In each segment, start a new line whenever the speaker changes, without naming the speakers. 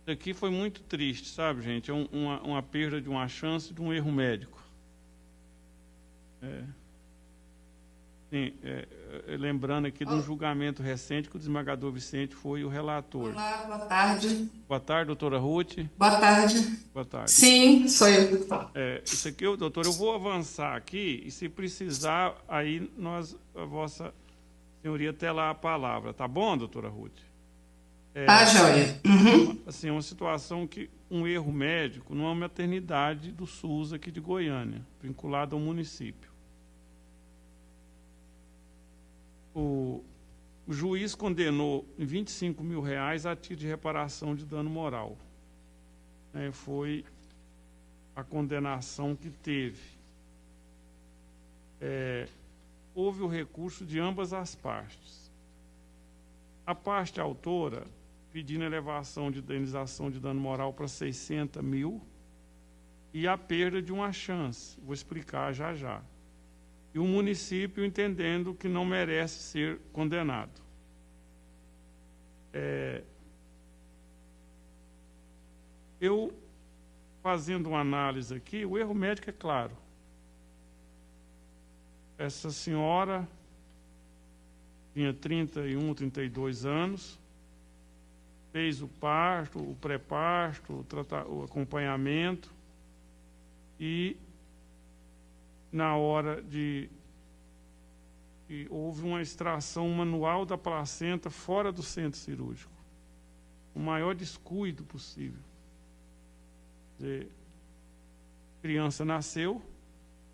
Isso aqui foi muito triste, sabe, gente? É uma perda de uma chance de um erro médico. Sim, lembrando aqui de um julgamento recente que o desembargador Vicente foi o relator.
Olá, boa tarde.
Boa tarde, doutora Ruth.
Boa tarde.
Boa tarde.
Sim, sou eu.
Isso aqui, doutor, eu vou avançar aqui e se precisar, aí a vossa senhoria terá a palavra. Tá bom, doutora Ruth?
Tá, joia. Uhum.
Assim, é uma situação que um erro médico numa maternidade do SUS aqui de Goiânia, vinculada ao município. O juiz condenou em R$ 25 mil a título de reparação de dano moral. Foi a condenação que teve. Houve o recurso de ambas as partes. A parte autora pedindo elevação de indenização de dano moral para 60 mil e a perda de uma chance. Vou explicar já já. E o município entendendo que não merece ser condenado. Eu, fazendo uma análise aqui, o erro médico é claro. Essa senhora tinha 31, 32 anos, fez o parto, o pré-parto, o acompanhamento e na hora houve uma extração manual da placenta fora do centro cirúrgico. O maior descuido possível. A criança nasceu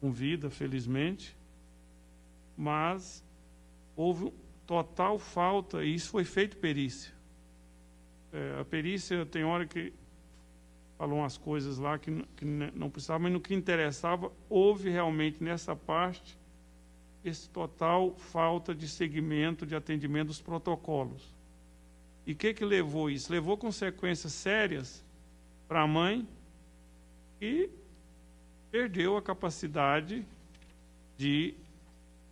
com vida, felizmente, mas houve total falta, e isso foi feito perícia. A perícia tem hora que falou umas coisas lá que não precisava, mas no que interessava, houve realmente nessa parte esse total falta de segmento, de atendimento dos protocolos. E o que levou isso? Levou consequências sérias para a mãe e perdeu a capacidade de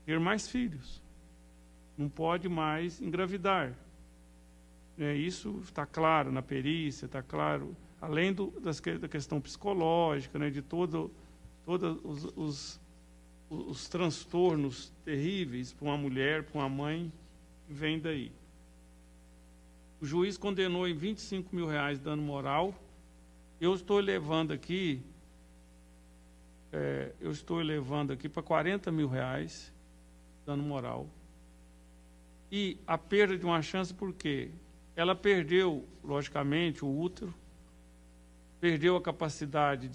ter mais filhos. Não pode mais engravidar. Isso está claro na perícia, está claro, além da questão psicológica, de todos os transtornos terríveis para uma mulher, para uma mãe, que vem daí. O juiz condenou em R$ 25 mil dano moral. Eu estou elevando aqui para R$ 40 mil dano moral. E a perda de uma chance, por quê? Ela perdeu, logicamente, o útero, perdeu a capacidade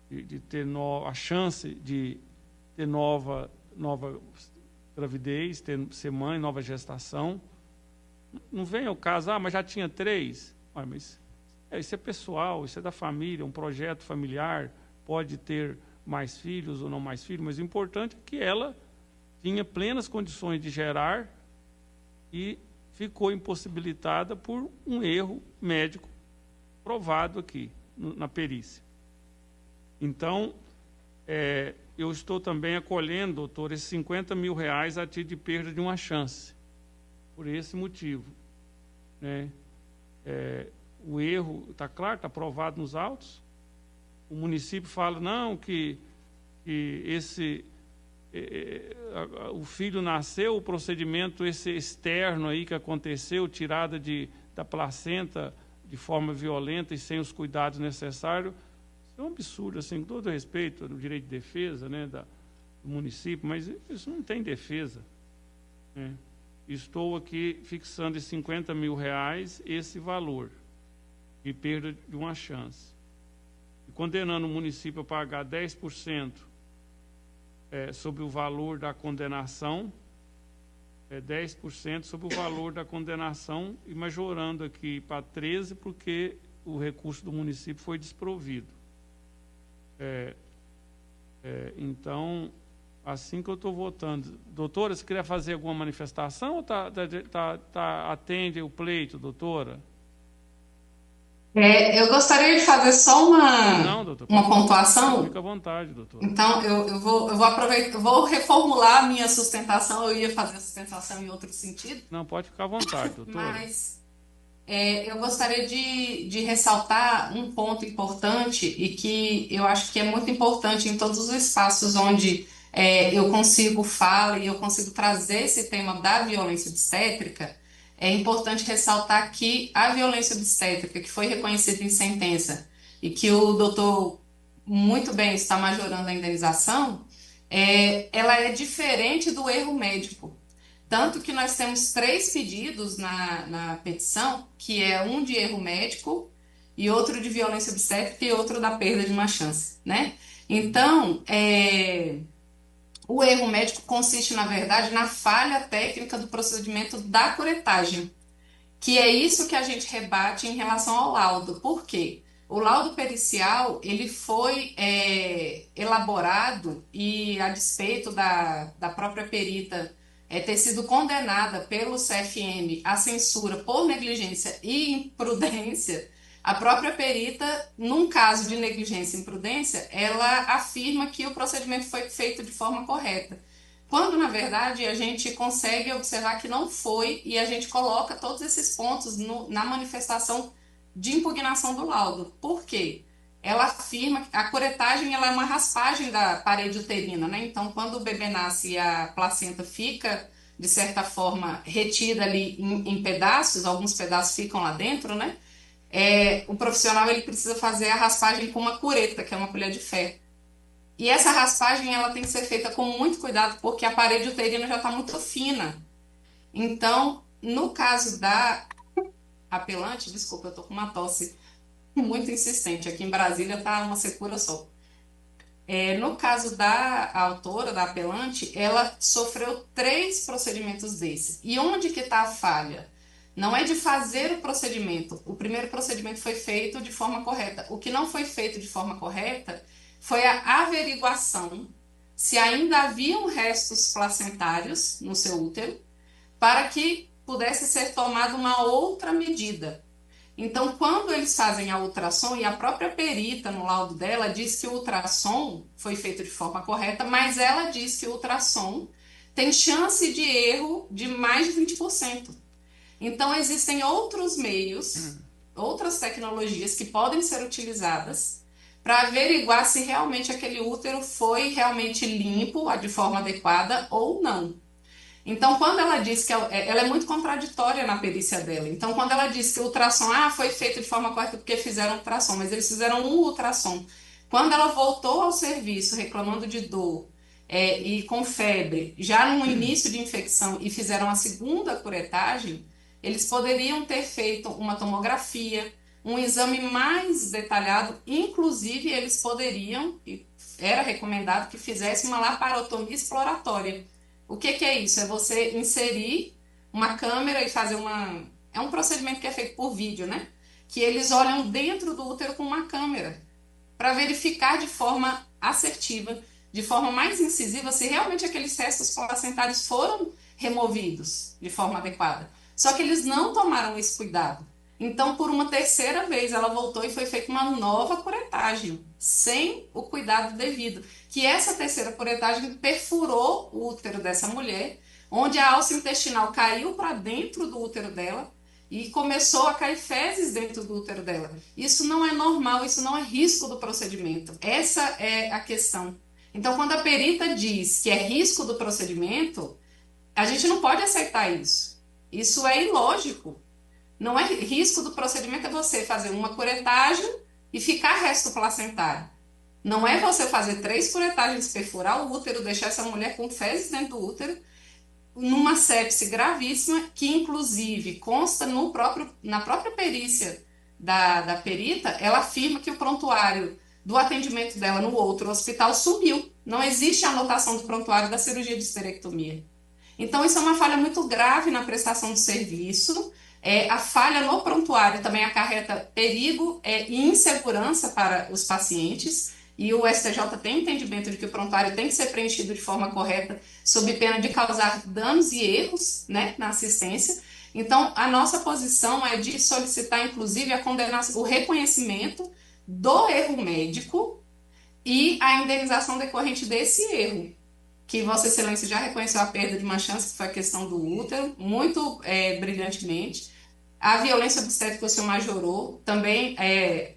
de ter a chance de ter nova gravidez, ser mãe, nova gestação. Não vem ao caso, mas já tinha 3. Mas isso é pessoal, isso é da família, um projeto familiar, pode ter mais filhos ou não mais filhos, mas o importante é que ela tinha plenas condições de gerar e ficou impossibilitada por um erro médico provado aqui na perícia. Então, eu estou também acolhendo, doutor, esses 50 mil a título de perda de uma chance, por esse motivo. O erro está claro, está provado nos autos. O município fala, não, que o filho nasceu, o procedimento esse externo aí que aconteceu, tirada da placenta de forma violenta e sem os cuidados necessários, isso é um absurdo, assim, com todo respeito ao direito de defesa do município, mas isso não tem defesa. Estou aqui fixando em 50 mil esse valor de perda de uma chance. E condenando o município a pagar 10% sobre o valor da condenação, 10% sobre o valor da condenação e majorando aqui para 13% porque o recurso do município foi desprovido. Então, assim que eu estou votando. Doutora, você queria fazer alguma manifestação ou atende o pleito, doutora?
Eu gostaria de fazer só
Não, doutor,
uma
pontuação.
pontuação.
Fica à vontade, doutora.
Então, eu vou aproveitar, vou reformular a minha sustentação. Eu ia fazer a sustentação em outro sentido,
Não, pode ficar à vontade, doutora.
mas Eu gostaria de ressaltar um ponto importante e que eu acho que é muito importante em todos os espaços onde eu consigo falar e eu consigo trazer esse tema da violência obstétrica. É importante ressaltar que a violência obstétrica, que foi reconhecida em sentença e que o doutor muito bem está majorando a indenização, ela é diferente do erro médico. Tanto que nós temos três pedidos na petição, que é um de erro médico, e outro de violência obstétrica e outro da perda de uma chance, né? Então, o erro médico consiste, na verdade, na falha técnica do procedimento da curetagem, que é isso que a gente rebate em relação ao laudo. Por quê? O laudo pericial, ele foi elaborado e, a despeito da própria perita ter sido condenada pelo CFM à censura por negligência e imprudência, a própria perita, num caso de negligência e imprudência, ela afirma que o procedimento foi feito de forma correta. Quando, na verdade, a gente consegue observar que não foi e a gente coloca todos esses pontos na manifestação de impugnação do laudo. Por quê? Ela afirma que a curetagem ela é uma raspagem da parede uterina, né? Então, quando o bebê nasce e a placenta fica, de certa forma, retida ali em pedaços, alguns pedaços ficam lá dentro, né? O profissional ele precisa fazer a raspagem com uma cureta, que é uma colher de ferro. E essa raspagem ela tem que ser feita com muito cuidado, porque a parede uterina já está muito fina. Então, no caso da apelante, desculpa, eu estou com uma tosse muito insistente. Aqui em Brasília está uma secura só. No caso da autora, da apelante, ela sofreu três procedimentos desses. E onde que está a falha? Não é de fazer o procedimento. O primeiro procedimento foi feito de forma correta. O que não foi feito de forma correta foi a averiguação se ainda haviam restos placentários no seu útero para que pudesse ser tomada uma outra medida. Então, quando eles fazem a ultrassom, e a própria perita no laudo dela diz que o ultrassom foi feito de forma correta, mas ela diz que o ultrassom tem chance de erro de mais de 20%. Então, existem outros meios, outras tecnologias que podem ser utilizadas para averiguar se realmente aquele útero foi realmente limpo, de forma adequada ou não. Então, quando ela diz que ela é muito contraditória na perícia dela. Então, quando ela diz que o ultrassom foi feito de forma correta porque fizeram ultrassom, mas eles fizeram um ultrassom. Quando ela voltou ao serviço reclamando de dor e com febre, já no início de infecção, e fizeram a segunda curetagem, eles poderiam ter feito uma tomografia, um exame mais detalhado, inclusive eles poderiam, e era recomendado que fizesse uma laparotomia exploratória. O que é isso? É você inserir uma câmera e fazer uma. É um procedimento que é feito por vídeo, né? Que eles olham dentro do útero com uma câmera para verificar de forma assertiva, de forma mais incisiva, se realmente aqueles restos placentários foram removidos de forma adequada. Só que eles não tomaram esse cuidado. Então, por uma terceira vez, ela voltou e foi feita uma nova curetagem, sem o cuidado devido. Que essa terceira curetagem perfurou o útero dessa mulher, onde a alça intestinal caiu para dentro do útero dela e começou a cair fezes dentro do útero dela. Isso não é normal, isso não é risco do procedimento. Essa é a questão. Então, quando a perita diz que é risco do procedimento, a gente não pode aceitar isso. Isso é ilógico. Não é risco do procedimento é você fazer uma curetagem e ficar resto placentário. Não é você fazer 3 curetagens, perfurar o útero, deixar essa mulher com fezes dentro do útero, numa sepse gravíssima, que inclusive consta na própria perícia da perita, ela afirma que o prontuário do atendimento dela no outro hospital sumiu. Não existe anotação do prontuário da cirurgia de esterectomia. Então, isso é uma falha muito grave na prestação do serviço. A falha no prontuário também acarreta perigo e insegurança para os pacientes. E o STJ tem entendimento de que o prontuário tem que ser preenchido de forma correta, sob pena de causar danos e erros, né, na assistência. Então, a nossa posição é de solicitar, inclusive, a condenação, o reconhecimento do erro médico e a indenização decorrente desse erro, que Vossa Excelência já reconheceu a perda de uma chance, que foi a questão do útero, muito brilhantemente. A violência obstétrica que o senhor majorou também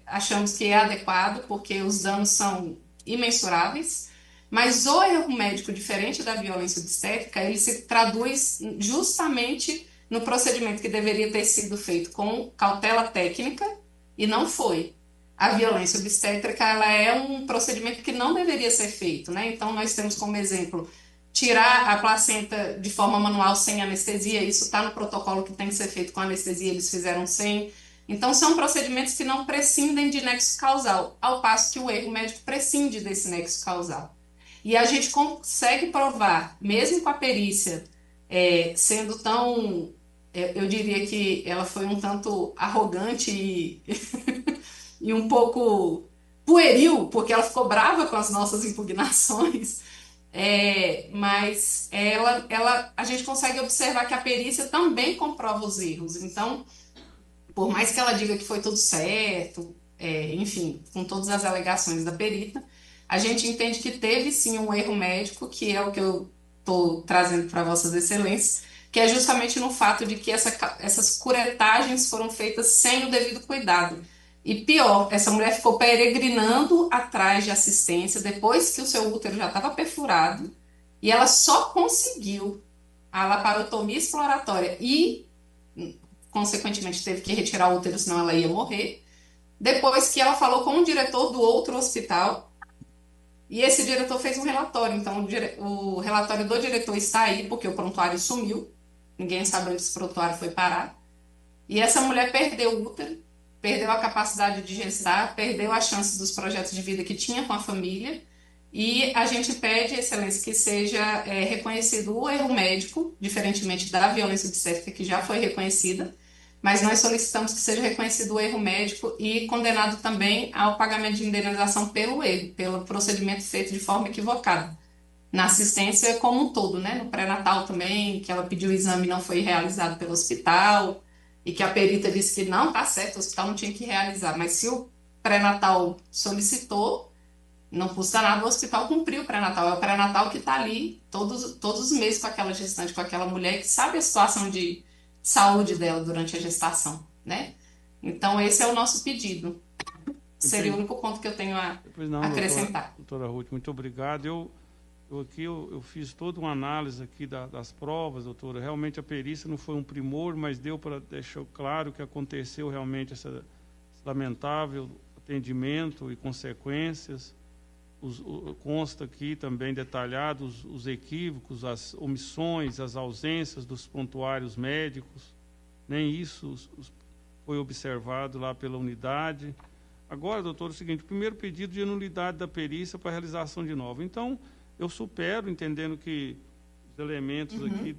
achamos que é adequado, porque os danos são imensuráveis, mas o erro médico, diferente da violência obstétrica, ele se traduz justamente no procedimento que deveria ter sido feito com cautela técnica e não foi. A violência obstétrica, ela é um procedimento que não deveria ser feito, né? Então, nós temos como exemplo tirar a placenta de forma manual sem anestesia, isso está no protocolo que tem que ser feito com anestesia, eles fizeram sem. Então, são procedimentos que não prescindem de nexo causal, ao passo que o erro médico prescinde desse nexo causal. E a gente consegue provar, mesmo com a perícia sendo tão, eu diria que ela foi um tanto arrogante e um pouco pueril, porque ela ficou brava com as nossas impugnações. Mas a gente consegue observar que a perícia também comprova os erros. Então, por mais que ela diga que foi tudo certo, enfim, com todas as alegações da perita, a gente entende que teve sim um erro médico, que é o que eu estou trazendo para Vossas Excelências, que é justamente no fato de que essas curetagens foram feitas sem o devido cuidado. E pior, essa mulher ficou peregrinando atrás de assistência depois que o seu útero já estava perfurado e ela só conseguiu a laparotomia exploratória e, consequentemente, teve que retirar o útero, senão ela ia morrer, depois que ela falou com o diretor do outro hospital e esse diretor fez um relatório. Então, o relatório do diretor está aí porque o prontuário sumiu, ninguém sabe onde esse prontuário foi parar. E essa mulher perdeu o útero, perdeu a capacidade de gestar, perdeu a chance dos projetos de vida que tinha com a família. E a gente pede, Excelência, que seja reconhecido o erro médico, diferentemente da violência obstétrica, que já foi reconhecida, mas nós solicitamos que seja reconhecido o erro médico e condenado também ao pagamento de indenização pelo erro, pelo procedimento feito de forma equivocada. Na assistência como um todo, né? No pré-natal também, que ela pediu o exame e não foi realizado pelo hospital, e que a perita disse que não, tá certo, o hospital não tinha que realizar. Mas se o pré-natal solicitou, não custa nada o hospital cumprir o pré-natal. É o pré-natal que está ali todos os meses com aquela gestante, com aquela mulher que sabe a situação de saúde dela durante a gestação, né? Então, esse é o nosso pedido. Seria o único ponto que eu tenho a acrescentar.
Doutora Ruth, muito obrigado. Eu fiz toda uma análise aqui das provas, doutora. Realmente a perícia não foi um primor, mas deu para deixar claro que aconteceu realmente esse lamentável atendimento e consequências. Consta aqui também detalhados os equívocos, as omissões, as ausências dos prontuários médicos. Nem isso foi observado lá pela unidade. Agora, doutor, é o seguinte: o primeiro pedido de nulidade da perícia para realização de nova. Então, eu supero, entendendo que os elementos aqui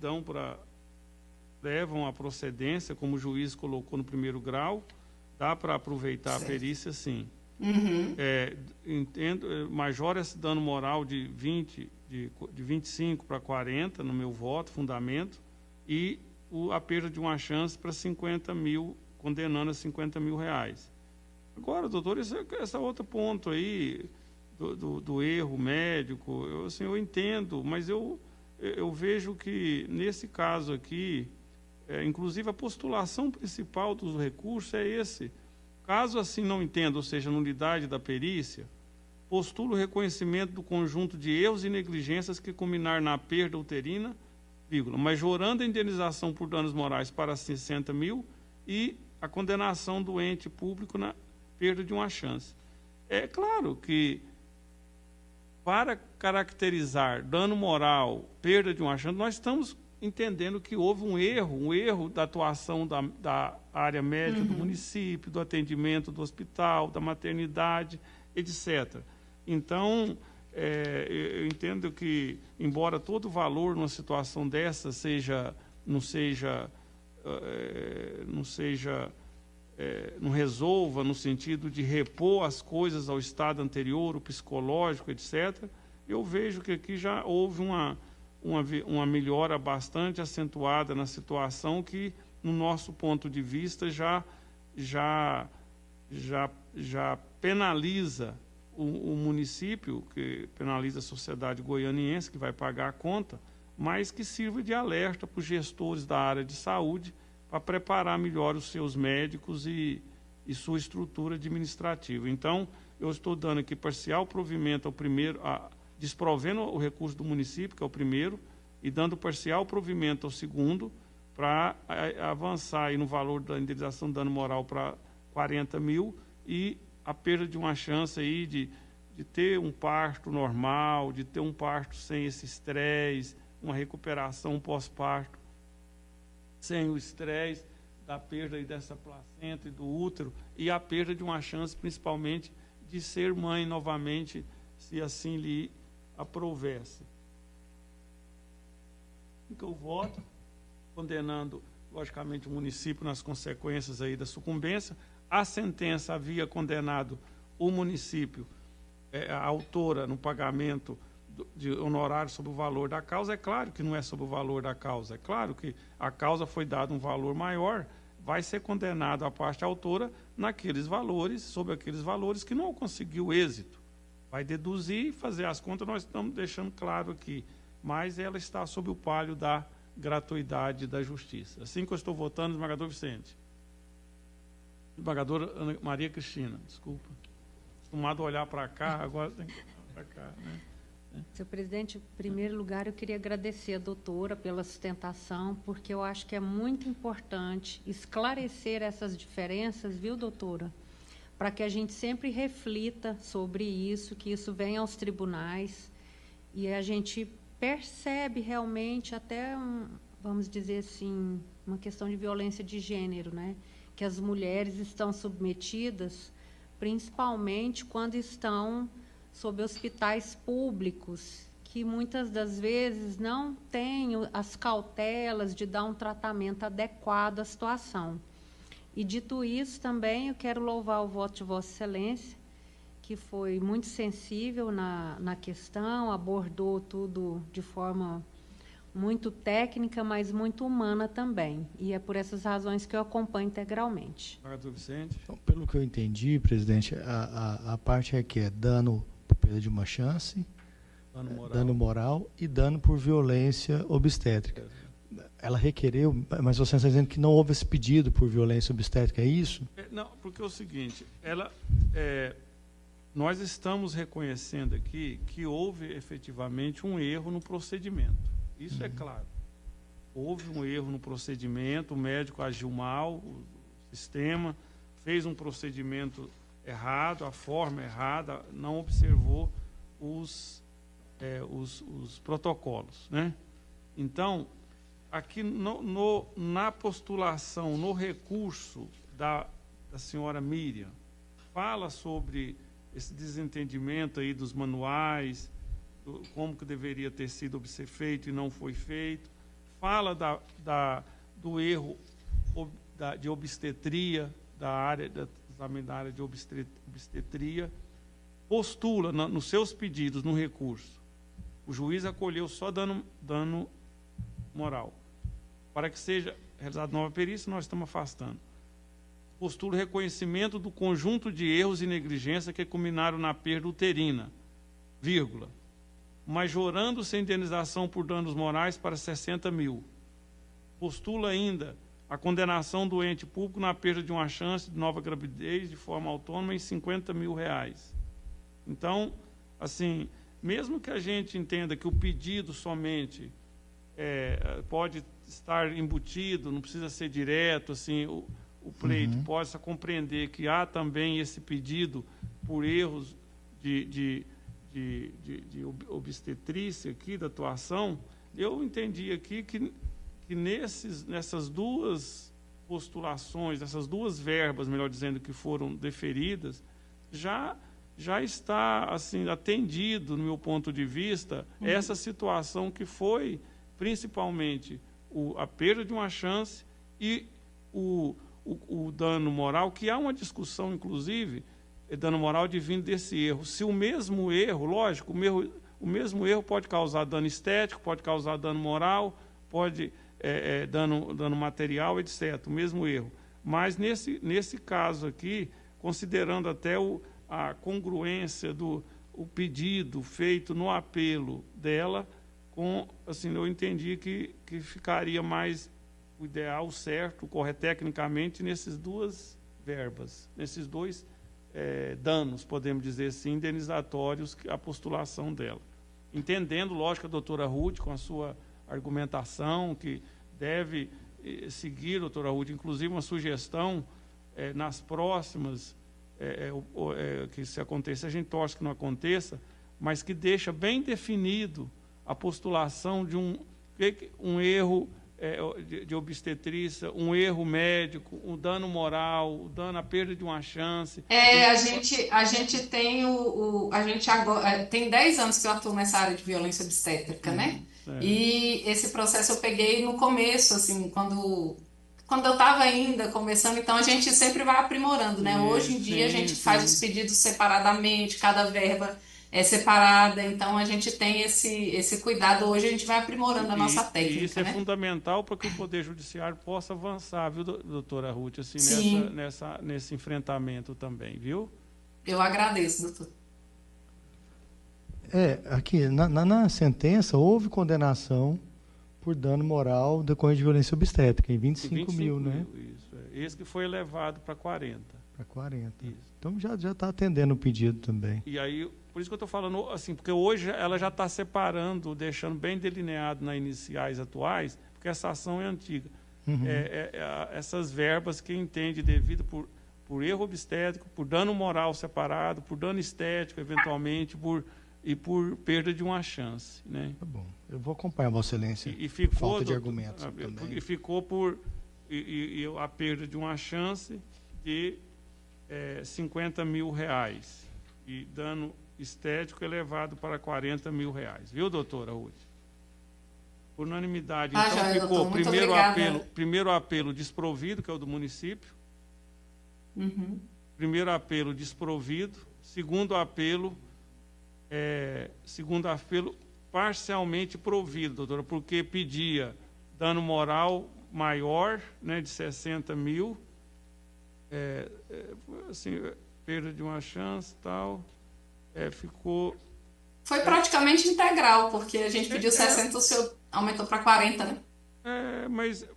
levam à procedência, como o juiz colocou no primeiro grau, dá para aproveitar a perícia, sim. Entendo, majora esse dano moral de 25 para 40, no meu voto, fundamento, e a perda de uma chance para 50 mil, condenando a 50 mil reais. Agora, doutor, esse outro ponto aí do erro médico, eu entendo, mas eu vejo que, nesse caso aqui, inclusive a postulação principal dos recursos é esse. Caso assim não entenda, ou seja, nulidade da perícia, postulo o reconhecimento do conjunto de erros e negligências que culminar na perda uterina, majorando a indenização por danos morais para 60 mil e a condenação do ente público na perda de uma chance. É claro que, para caracterizar dano moral, perda de uma chance, nós estamos entendendo que houve um erro da atuação da área médica do município, do atendimento do hospital, da maternidade, etc. Então, eu entendo que, embora todo valor numa situação dessa não resolva no sentido de repor as coisas ao estado anterior, o psicológico, etc., eu vejo que aqui já houve uma melhora bastante acentuada na situação que, no nosso ponto de vista, já penaliza o município, que penaliza a sociedade goianiense, que vai pagar a conta, mas que sirva de alerta para os gestores da área de saúde para preparar melhor os seus médicos e sua estrutura administrativa. Então, eu estou dando aqui parcial provimento ao primeiro, desprovendo o recurso do município, que é o primeiro, e dando parcial provimento ao segundo, para avançar aí no valor da indenização de dano moral para 40 mil e a perda de uma chance aí de ter um parto normal, de ter um parto sem esse estresse, uma recuperação pós-parto sem o estresse da perda aí dessa placenta e do útero, e a perda de uma chance, principalmente, de ser mãe novamente, se assim lhe aprovesse. Fica o voto, condenando, logicamente, o município nas consequências aí da sucumbência. A sentença havia condenado o município, a autora, no pagamento de honorário sobre o valor da causa. É claro que não é sobre o valor da causa, é claro que a causa foi dada um valor maior, vai ser condenado a parte autora naqueles valores, sobre aqueles valores que não conseguiu êxito. Vai deduzir e fazer as contas, nós estamos deixando claro aqui, mas ela está sob o palio da gratuidade da justiça. Assim que eu estou votando, esmagador Vicente. Esmagadora Ana Maria Cristina, desculpa. Acostumado a olhar para cá, agora tem que olhar para cá, né?
Senhor presidente, em primeiro lugar, eu queria agradecer a doutora pela sustentação, porque eu acho que é muito importante esclarecer essas diferenças, viu, doutora? Para que a gente sempre reflita sobre isso, que isso venha aos tribunais e a gente percebe realmente até, vamos dizer assim, uma questão de violência de gênero, né? Que as mulheres estão submetidas, principalmente quando estão sob hospitais públicos, que muitas das vezes não têm as cautelas de dar um tratamento adequado à situação. E, dito isso, também eu quero louvar o voto de Vossa Excelência, que foi muito sensível na questão, abordou tudo de forma muito técnica, mas muito humana também. E é por essas razões que eu acompanho integralmente.
Senador Vicente.
Então, pelo que eu entendi, presidente, a parte é que é dano por perda de uma chance, dano moral e dano por violência obstétrica. Ela requereu, mas você está dizendo que não houve esse pedido por violência obstétrica, é isso?
Não, porque é o seguinte, nós estamos reconhecendo aqui que houve efetivamente um erro no procedimento. Isso é claro. Houve um erro no procedimento, o médico agiu mal, o sistema fez um procedimento errado, a forma errada, não observou os protocolos, né? Então, aqui na postulação, no recurso da senhora Miriam, fala sobre esse desentendimento aí dos manuais, como que deveria ter sido feito e não foi feito, fala do erro de obstetria, da área de obstetria, postula nos seus pedidos, no recurso. O juiz acolheu só dano moral. Para que seja realizada nova perícia, nós estamos afastando. Postula o reconhecimento do conjunto de erros e negligência que culminaram na perda uterina, vírgula, majorando-se a indenização por danos morais para 60 mil. Postula ainda a condenação do ente público na perda de uma chance de nova gravidez de forma autônoma em 50 mil reais. Então, assim, mesmo que a gente entenda que o pedido somente pode estar embutido, não precisa ser direto, assim, o pleito possa compreender que há também esse pedido por erros de obstetrícia aqui, da atuação, eu entendi aqui que nessas duas postulações, essas duas verbas, melhor dizendo, que foram deferidas, já está assim atendido, no meu ponto de vista, essa situação que foi principalmente a perda de uma chance e o dano moral, que há uma discussão, inclusive, dano moral advindo desse erro. Se o mesmo erro, lógico, o mesmo erro pode causar dano estético, pode causar dano moral, pode dano material, etc. O mesmo erro. Mas nesse caso aqui, considerando até a congruência o pedido feito no apelo dela, assim, eu entendi que ficaria mais o ideal, certo, correto tecnicamente, nesses duas verbas, nesses dois danos, podemos dizer assim, indenizatórios, a postulação dela. Entendendo, lógico, a doutora Ruth, com a sua argumentação, que deve seguir, doutora Ruth, inclusive uma sugestão, nas próximas, que se aconteça, a gente torce que não aconteça, mas que deixa bem definido a postulação de um erro de obstetrícia, um erro médico, um dano moral, a perda de uma chance.
A gente tem a gente agora tem 10 anos que eu atuo nessa área de violência obstétrica, né? E esse processo eu peguei no começo, assim, quando eu estava ainda começando, então a gente sempre vai aprimorando, né? Hoje em dia a gente faz os pedidos separadamente, cada verba é separada, então a gente tem esse cuidado. Hoje a gente vai aprimorando a nossa técnica.
E isso é
né?
fundamental para que o Poder Judiciário possa avançar, viu, doutora Ruth, assim, nesse enfrentamento também, viu?
Eu agradeço, doutor.
Aqui, na sentença, houve condenação por dano moral decorrente de violência obstétrica, em 25 mil, né?
Isso, esse que foi elevado para 40.
Para 40.
Isso.
Então já está atendendo o pedido também.
E aí, por isso que eu estou falando assim, porque hoje ela já está separando, deixando bem delineado nas iniciais atuais, porque essa ação é antiga.
Uhum.
Essas verbas que entende devido por erro obstétrico, por dano moral separado, por dano estético, eventualmente, e por perda de uma chance, né?
Tá bom. Eu vou acompanhar, Vossa Excelência.
E ficou,
falta de argumentos também.
E ficou por a perda de uma chance de 50 mil reais. E dano estético elevado para 40 mil reais. Viu, doutora Ruth? Por unanimidade. Então ficou primeiro apelo desprovido, que é o do município.
Uhum.
Primeiro apelo desprovido. Segundo apelo parcialmente provido, doutora, porque pedia dano moral maior, né, de 60 mil, assim, perda de uma chance e tal, ficou...
Foi praticamente integral, porque a gente pediu 60, o senhor aumentou para 40, né?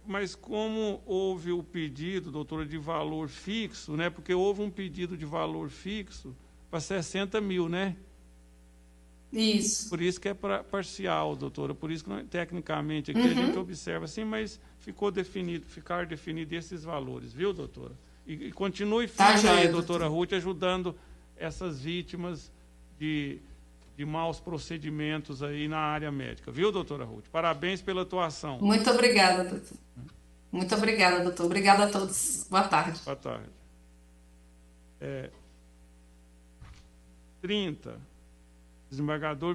Mas como houve o pedido, doutora, de valor fixo, né, porque houve um pedido de valor fixo para 60 mil, né?
Isso.
Por isso que é parcial, doutora. Por isso que tecnicamente aqui a gente observa assim, mas ficar definido esses valores, viu, doutora? E continue firme aí, doutora Ruth, ajudando essas vítimas de maus procedimentos aí na área médica, viu, doutora Ruth? Parabéns pela atuação.
Muito obrigada, doutor. Muito obrigada, doutor. Obrigada a todos. Boa tarde.
Boa tarde. 30. Desembargador